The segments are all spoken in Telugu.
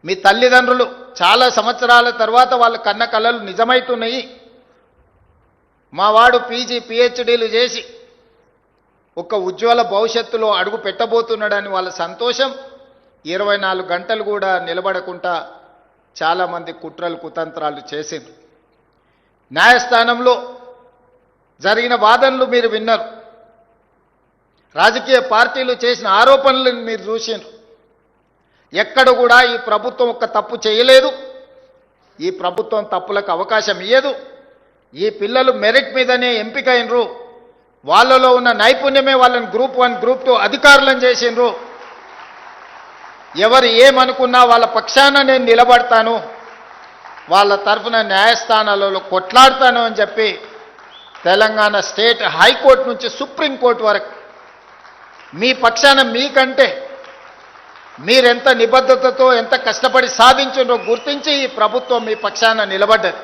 మీ తల్లిదండ్రులు చాలా సంవత్సరాల తర్వాత వాళ్ళ కన్న కలలు నిజమైతున్నాయి. మా వాడు పీజీ పిహెచ్డీలు చేసి ఒక ఉజ్వల భవిష్యత్తులో అడుగు పెట్టబోతున్నాడని వాళ్ళ సంతోషం 24 గంటలు కూడా నిలబడకుండా చాలామంది కుట్రలు కుతంత్రాలు చేసింది. న్యాయస్థానంలో జరిగిన వాదనలు మీరు విన్నారు. రాజకీయ పార్టీలు చేసిన ఆరోపణలను మీరు చూసినారు. ఎక్కడ కూడా ఈ ప్రభుత్వం ఒక తప్పు చేయలేదు. ఈ ప్రభుత్వం తప్పులకు అవకాశం ఇయ్యదు. ఈ పిల్లలు మెరిట్ మీదనే ఎంపికైనరు. వాళ్ళలో ఉన్న నైపుణ్యమే వాళ్ళని గ్రూప్ 1 గ్రూప్ 2 అధికారులను చేసిండ్రు. ఎవరు ఏమనుకున్నా వాళ్ళ పక్షాన నేను నిలబడతాను, వాళ్ళ తరఫున న్యాయస్థానాలలో కొట్లాడతాను అని చెప్పి తెలంగాణ స్టేట్ హైకోర్టు నుంచి సుప్రీంకోర్టు వరకు మీ పక్షాన మీకంటే మీరెంత నిబద్ధతతో ఎంత కష్టపడి సాధించిండ్రో గుర్తించి ఈ ప్రభుత్వం మీ పక్షాన నిలబడ్డది.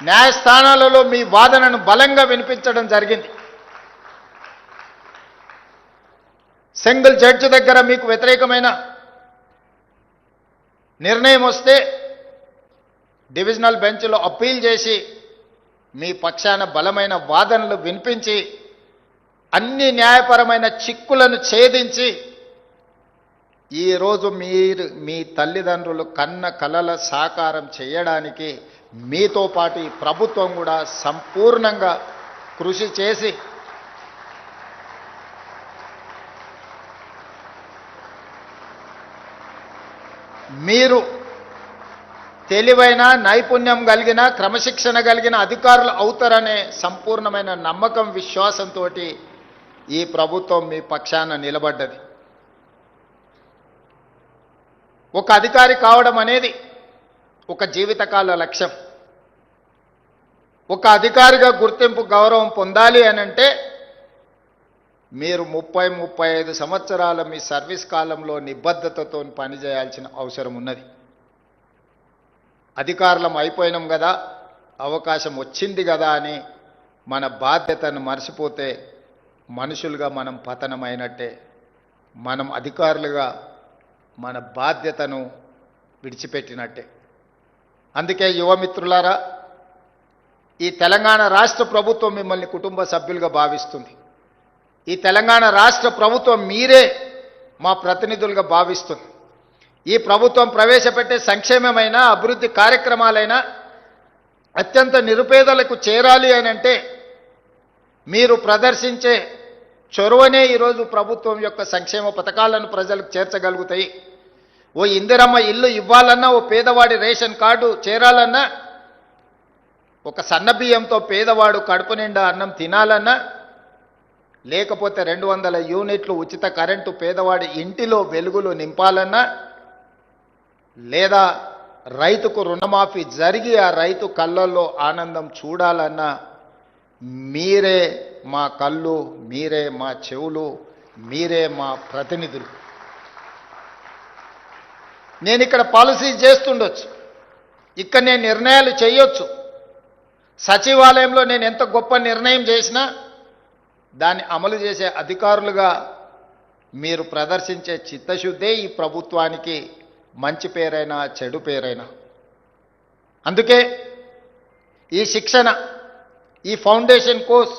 న్యాయస్థానాలలో మీ వాదనను బలంగా వినిపించడం జరిగింది. సింగిల్ జడ్జి దగ్గర మీకు వ్యతిరేకమైన నిర్ణయం వస్తే డివిజనల్ బెంచ్లో అప్పీల్ చేసి మీ పక్షాన బలమైన వాదనలు వినిపించి అన్ని న్యాయపరమైన చిక్కులను ఛేదించి ఈరోజు మీ తల్లిదండ్రులు కన్న కలల సాకారం చేయడానికి మీతో పాటు ఈ ప్రభుత్వం కూడా సంపూర్ణంగా కృషి చేసి మీరు తెలివైన నైపుణ్యం కలిగిన క్రమశిక్షణ కలిగిన అధికారులు అవుతారనే సంపూర్ణమైన నమ్మకం విశ్వాసంతో ఈ ప్రభుత్వం మీ పక్షాన నిలబడ్డది. ఒక అధికారి కావడం అనేది ఒక జీవితకాల లక్ష్యం. ఒక అధికారిగా గుర్తింపు గౌరవం పొందాలి అనంటే మీరు 30-35 సంవత్సరాల మీ సర్వీస్ కాలంలో నిబద్ధతతో పనిచేయాల్సిన అవసరం ఉన్నది. అధికారులం అయిపోయినాం కదా, అవకాశం వచ్చింది కదా అని మన బాధ్యతను మర్చిపోతే మనుషులుగా మనం పతనమైనట్టే. మనం అధికారులుగా మన బాధ్యతను విడిచిపెట్టినట్టే. అందుకే యువమిత్రులారా, ఈ తెలంగాణ రాష్ట్ర ప్రభుత్వం మిమ్మల్ని కుటుంబ సభ్యులుగా భావిస్తుంది. ఈ తెలంగాణ రాష్ట్ర ప్రభుత్వం మీరే మా ప్రతినిధులుగా భావిస్తుంది. ఈ ప్రభుత్వం ప్రవేశపెట్టే సంక్షేమమైన అభివృద్ధి కార్యక్రమాలైనా అత్యంత నిరుపేదలకు చేరాలి అని అంటే మీరు ప్రదర్శించే చొరవనే ఈరోజు ప్రభుత్వం యొక్క సంక్షేమ పథకాలను ప్రజలకు చేర్చగలుగుతాయి. ఓ ఇందిరమ్మ ఇల్లు ఇవ్వాలన్నా, ఓ పేదవాడి రేషన్ కార్డు చేరాలన్నా, ఒక సన్నబియ్యంతో పేదవాడు కడుపు నిండా అన్నం తినాలన్నా, లేకపోతే 200 యూనిట్లు ఉచిత కరెంటు పేదవాడి ఇంటిలో వెలుగులు నింపాలన్నా, లేదా రైతుకు రుణమాఫీ జరిగి ఆ రైతు కళ్ళల్లో ఆనందం చూడాలన్నా మీరే మా కళ్ళు, మీరే మా చెవులు, మీరే మా ప్రతినిధులు. నేను ఇక్కడ పాలసీ చేస్తుండొచ్చు, ఇక్కడ నేను నిర్ణయాలు చేయొచ్చు. సచివాలయంలో నేను ఎంత గొప్ప నిర్ణయం చేసినా దాన్ని అమలు చేసే అధికారులుగా మీరు ప్రదర్శించే చిత్తశుద్ధే ఈ ప్రభుత్వానికి మంచి పేరైనా చెడు పేరైనా. అందుకే ఈ శిక్షణ, ఈ ఫౌండేషన్ కోర్స్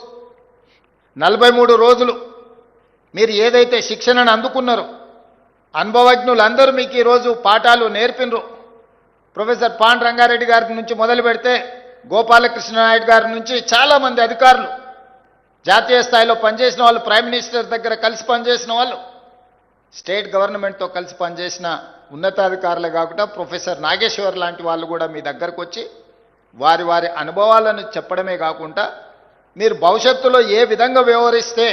43 రోజులు మీరు ఏదైతే శిక్షణను అందుకున్నారో అనుభవజ్ఞులందరూ మీకు ఈరోజు పాఠాలు నేర్పినరు. ప్రొఫెసర్ పాండ్ రంగారెడ్డి గారి నుంచి మొదలు పెడితే గోపాలకృష్ణ నాయుడు గారి నుంచి చాలామంది అధికారులు, జాతీయ స్థాయిలో పనిచేసిన వాళ్ళు, ప్రైమ్ మినిస్టర్ దగ్గర కలిసి పనిచేసిన వాళ్ళు, స్టేట్ గవర్నమెంట్తో కలిసి పనిచేసిన ఉన్నతాధికారులే కాకుండా ప్రొఫెసర్ నాగేశ్వర్ లాంటి వాళ్ళు కూడా మీ దగ్గరకు వచ్చి వారి వారి అనుభవాలను చెప్పడమే కాకుండా మీరు భవిష్యత్తులో ఏ విధంగా వ్యవహరిస్తే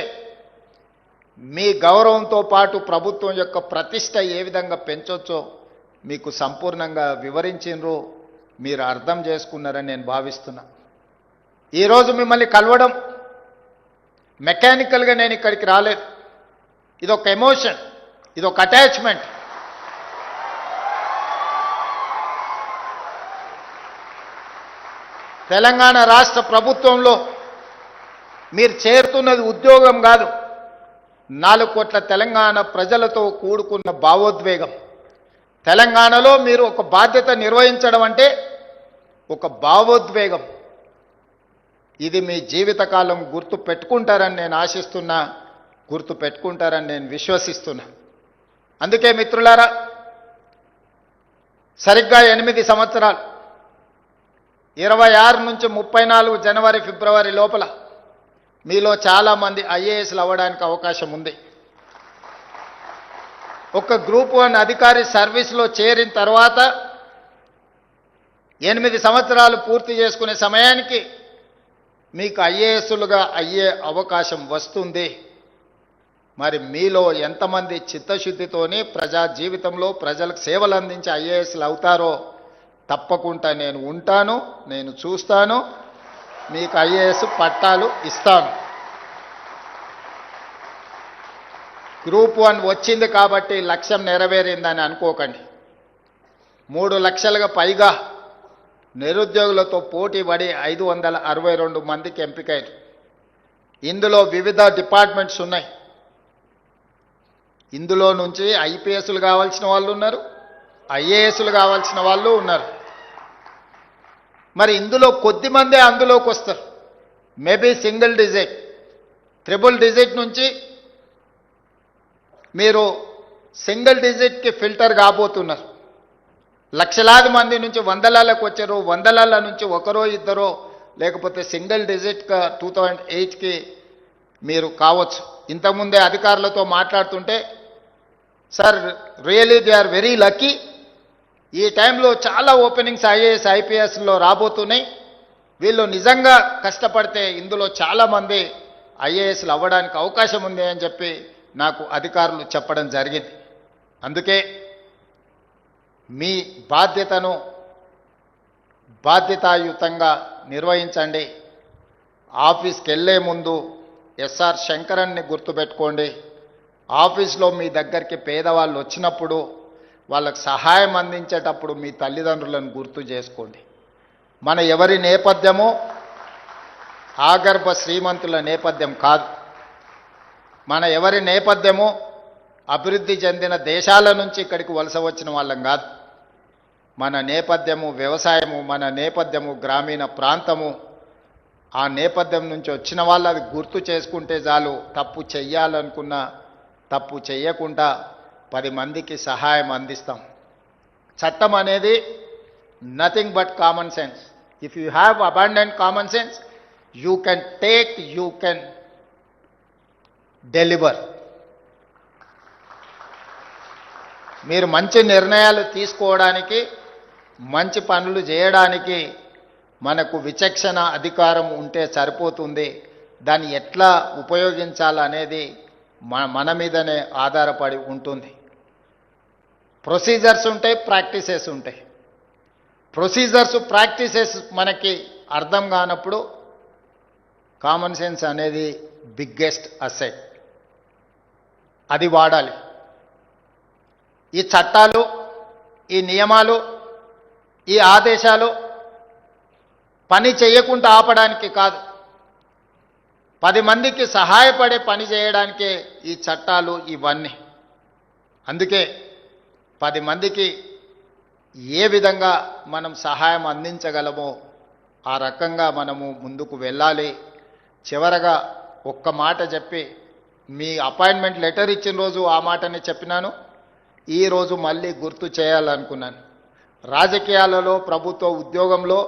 మీ గౌరవంతో పాటు ప్రభుత్వం యొక్క ప్రతిష్ట ఏ విధంగా పెంచొచ్చో మీకు సంపూర్ణంగా వివరించినరు, మీరు అర్థం చేసుకున్నారని నేను భావిస్తున్నా. ఈరోజు మిమ్మల్ని కలవడం మెకానికల్గా నేను ఇక్కడికి రాలేదు. ఇదొక ఎమోషన్, ఇదొక అటాచ్మెంట్. తెలంగాణ రాష్ట్ర ప్రభుత్వంలో మీరు చేరుతున్నది ఉద్యోగం కాదు, 4 కోట్ల తెలంగాణ ప్రజలతో కూడుకున్న భావోద్వేగం. తెలంగాణలో మీరు ఒక బాధ్యత నిర్వహించడం అంటే ఒక భావోద్వేగం. ఇది మీ జీవితకాలం గుర్తు పెట్టుకుంటారని నేను ఆశిస్తున్నా, గుర్తు పెట్టుకుంటారని నేను విశ్వసిస్తున్నా. అందుకే మిత్రులారా, సరిగ్గా 8 సంవత్సరాలు 26 నుంచి 34 జనవరి ఫిబ్రవరి లోపల మీలో చాలామంది ఐఏఎస్లు అవ్వడానికి అవకాశం ఉంది. ఒక గ్రూప్ 1 అధికారి సర్వీస్లో చేరిన తర్వాత 8 సంవత్సరాలు పూర్తి చేసుకునే సమయానికి మీకు ఐఏఎస్లుగా అయ్యే అవకాశం వస్తుంది. మరి మీలో ఎంతమంది చిత్తశుద్ధితోని ప్రజా జీవితంలో ప్రజలకు సేవలు అందించే ఐఏఎస్లు అవుతారో తప్పకుండా నేను ఉంటాను, నేను చూస్తాను, మీకు ఐఏఎస్ పట్టాలు ఇస్తాను. గ్రూప్ 1 వచ్చింది కాబట్టి లక్ష్యం నెరవేరిందని అనుకోకండి. 3 లక్షలుగా పైగా నిరుద్యోగులతో పోటీ పడి 562 మందికి ఎంపికయ్యారు. ఇందులో వివిధ డిపార్ట్మెంట్స్ ఉన్నాయి. ఇందులో నుంచి ఐపీఎస్లు కావాల్సిన వాళ్ళు ఉన్నారు, ఐఏఎస్లు కావాల్సిన వాళ్ళు ఉన్నారు. మరి ఇందులో కొద్దిమందే అందులోకి వస్తారు. Maybe single digit, triple digit నుంచి మీరు సింగిల్ డిజిట్కి ఫిల్టర్ కాబోతున్నారు. లక్షలాది మంది నుంచి వందలాలకు వచ్చారు, వందలాల నుంచి ఒకరో ఇద్దరో లేకపోతే సింగిల్ డిజిట్గా 2008కి మీరు కావచ్చు. ఇంతకుముందే అధికారులతో మాట్లాడుతుంటే, sir really they are very lucky, ఈ టైంలో చాలా ఓపెనింగ్స్ ఐఏఎస్ ఐపీఎస్లో రాబోతున్నాయి, వీళ్ళు నిజంగా కష్టపడితే ఇందులో చాలామంది ఐఏఎస్లు అవ్వడానికి అవకాశం ఉంది అని చెప్పి నాకు అధికారులు చెప్పడం జరిగింది. అందుకే మీ బాధ్యతను బాధ్యతాయుతంగా నిర్వహించండి. ఆఫీస్కి వెళ్ళే ముందు ఎస్ఆర్ శంకరన్ని గుర్తుపెట్టుకోండి. ఆఫీస్లో మీ దగ్గరికి పేదవాళ్ళు వచ్చినప్పుడు వాళ్ళకు సహాయం అందించేటప్పుడు మీ తల్లిదండ్రులను గుర్తు చేసుకోండి. మన ఎవరి నేపథ్యమో ఆగర్భ శ్రీమంతుల నేపథ్యం కాదు. మన ఎవరి నేపథ్యమో అభివృద్ధి చెందిన దేశాల నుంచి ఇక్కడికి వలస వచ్చిన వాళ్ళం కాదు. మన నేపథ్యము వ్యవసాయము, మన నేపథ్యము గ్రామీణ ప్రాంతము. ఆ నేపథ్యం నుంచి వచ్చిన వాళ్ళు అది గుర్తు చేసుకుంటే చాలు. తప్పు చెయ్యాలనుకున్న తప్పు చెయ్యకుండా 10 మందికి సహాయం అందిస్తాం. చట్టం అనేది nothing but common sense. If you have abundant common sense, you can take, you can deliver. మీరు మంచి నిర్ణయాలు తీసుకోవడానికి, మంచి పనులు చేయడానికి మనకు విచక్షణ అధికారం ఉంటే సరిపోతుంది. దాన్ని ఎట్లా ఉపయోగించాలనేది మన మీదనే ఆధారపడి ఉంటుంది. ప్రొసీజర్స్ ఉంటాయి, ప్రాక్టీసెస్ ఉంటాయి. ప్రొసీజర్స్ ప్రాక్టీసెస్ మనకి అర్థం కానప్పుడు కామన్ సెన్స్ అనేది బిగ్గెస్ట్ అసెట్, అది వాడాలి. ఈ చట్టాలు, ఈ నియమాలు, ఈ ఆదేశాలు పని చేయకుండా ఆపడానికి కాదు, 10 మందికి సహాయపడే పని చేయడానికే ఈ చట్టాలు ఇవన్నీ. అందుకే 10 మందికి ఏ విధంగా మనం సహాయం అందించగలమో ఆ రకంగా మనము ముందుకు వెళ్ళాలి. చివరగా ఒక్క మాట చెప్పి, మీ అపాయింట్మెంట్ లెటర్ ఇచ్చిన రోజు ఆ మాటనే చెప్పినాను, ఈరోజు మళ్ళీ గుర్తు చేయాలనుకున్నాను. రాజకీయాలలో, ప్రభుత్వ ఉద్యోగంలో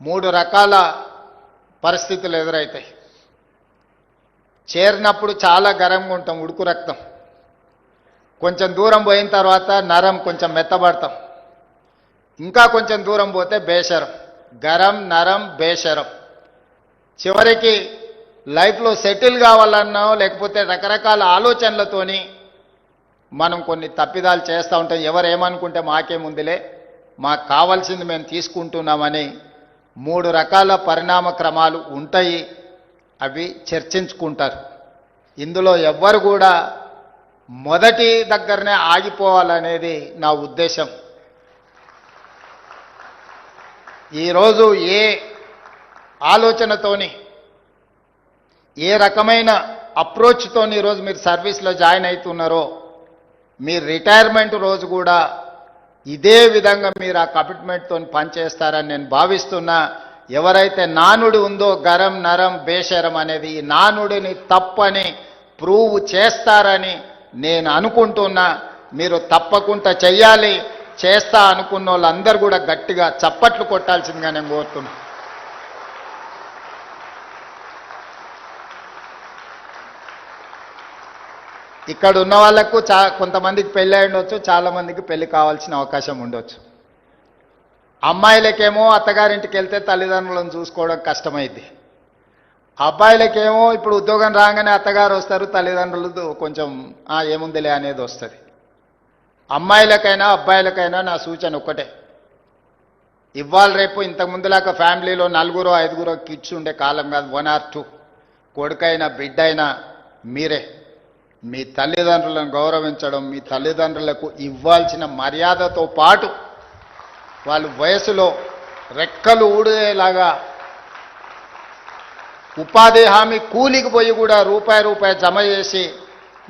3 రకాల పరిస్థితులు ఎదురవుతాయి. చేరినప్పుడు చాలా గరంగా ఉంటాం, ఉడుకు రక్తం. కొంచెం దూరం పోయిన తర్వాత నరం, కొంచెం మెత్తబడతాం. ఇంకా కొంచెం దూరం పోతే బేషరం. గరం, నరం, బేషరం. చివరికి లైఫ్లో సెటిల్ కావాలన్నా లేకపోతే రకరకాల ఆలోచనలతోని మనం కొన్ని తప్పిదాలు చేస్తూ ఉంటాం. ఎవరు ఏమనుకుంటే మాకేముందిలే, మాకు కావాల్సింది మేము తీసుకుంటున్నామని 3 రకాల పరిణామ క్రమాలు ఉంటాయి. అవి చర్చించుకుంటారు. ఇందులో ఎవ్వరు కూడా మొదటి దగ్గరనే ఆగిపోవాలనేది నా ఉద్దేశం. ఈరోజు ఏ ఆలోచనతోని, ఏ రకమైన అప్రోచ్తోని ఈరోజు మీరు సర్వీస్లో జాయిన్ అవుతున్నారో మీ రిటైర్మెంట్ రోజు కూడా ఇదే విధంగా మీరు ఆ కమిట్మెంట్తో పనిచేస్తారని నేను భావిస్తున్నా. ఎవరైతే నానుడి ఉందో గరం నరం బేషరం అనేది ఈ నానుడిని తప్పని ప్రూవ్ చేస్తారని నేను అనుకుంటున్నా. మీరు తప్పకుండా చెయ్యాలి. చేస్తా అనుకున్న వాళ్ళందరూ కూడా గట్టిగా చప్పట్లు కొట్టాల్సిందిగా నేను కోరుతున్నా. ఇక్కడ ఉన్న వాళ్ళకు కొంతమందికి పెళ్ళి అయి ఉండొచ్చు, చాలామందికి పెళ్లి కావాల్సిన అవకాశం ఉండొచ్చు. అమ్మాయిలకేమో అత్తగారింటికి వెళ్తే తల్లిదండ్రులను చూసుకోవడం కష్టమైంది. అబ్బాయిలకేమో ఇప్పుడు ఉద్యోగం రాగానే అత్తగారు వస్తారు, తల్లిదండ్రులు కొంచెం ఏముందిలే అనేది వస్తుంది. అమ్మాయిలకైనా అబ్బాయిలకైనా నా సూచన ఒక్కటే, ఇవాళ రేపు ఇంతకుముందులాగా ఫ్యామిలీలో 4-5 కిడ్స్ ఉండే కాలం కాదు, 1 or 2. కొడుకైనా బిడ్డైనా మీరే మీ తల్లిదండ్రులను గౌరవించడం, మీ తల్లిదండ్రులకు ఇవ్వాల్సిన మర్యాదతో పాటు వాళ్ళు వయసులో రెక్కలు ఊడేలాగా ఉపాధి హామీ కూలికి పోయి కూడా రూపాయి జమ చేసి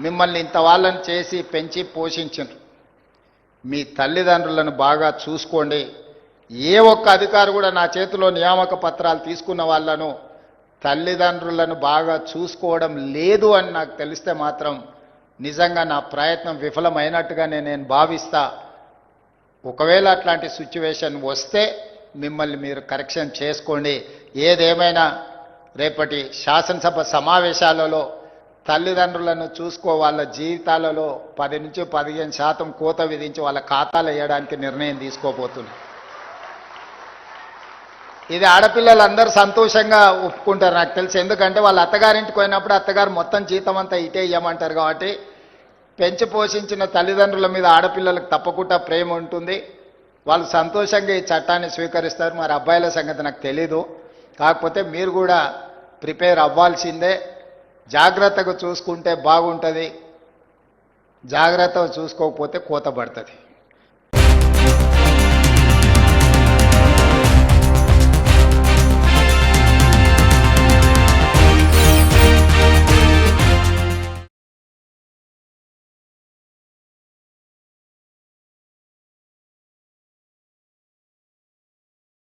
మిమ్మల్ని ఇంత వాళ్ళని చేసి పెంచి పోషించరు. మీ తల్లిదండ్రులను బాగా చూసుకోండి. ఏ ఒక్క అధికారి కూడా నా చేతిలో నియామక పత్రాలు తీసుకున్న వాళ్ళను తల్లిదండ్రులను బాగా చూసుకోవడం లేదు అని నాకు తెలిస్తే మాత్రం నిజంగా నా ప్రయత్నం విఫలమైనట్టుగా నేను భావిస్తా. ఒకవేళ అట్లాంటి సిచ్యువేషన్ వస్తే మిమ్మల్ని మీరు కరెక్షన్ చేసుకోండి. ఏదేమైనా రేపటి శాసనసభ సమావేశాలలో తల్లిదండ్రులను చూసుకో వాళ్ళ జీవితాలలో 10-15% కోత విధించి వాళ్ళ ఖాతాలు వేయడానికి నిర్ణయం తీసుకోబోతున్నారు. ఇది ఆడపిల్లలందరూ సంతోషంగా ఒప్పుకుంటారు నాకు తెలిసి. ఎందుకంటే వాళ్ళ అత్తగారింటికి పోయినప్పుడు అత్తగారు మొత్తం జీతం అంతా ఇటే ఇవ్వమంటారు. కాబట్టి పెంచి పోషించిన తల్లిదండ్రుల మీద ఆడపిల్లలకు తప్పకుండా ప్రేమ ఉంటుంది. వాళ్ళు సంతోషంగా ఈ చట్టాన్ని స్వీకరిస్తారు. మరి అబ్బాయిల సంగతి నాకు తెలీదు. కాకపోతే మీరు కూడా ప్రిపేర్ అవ్వాల్సిందే. జాగ్రత్తగా చూసుకుంటే బాగుంటుంది, జాగ్రత్తగా చూసుకోకపోతే కోత పడుతుంది.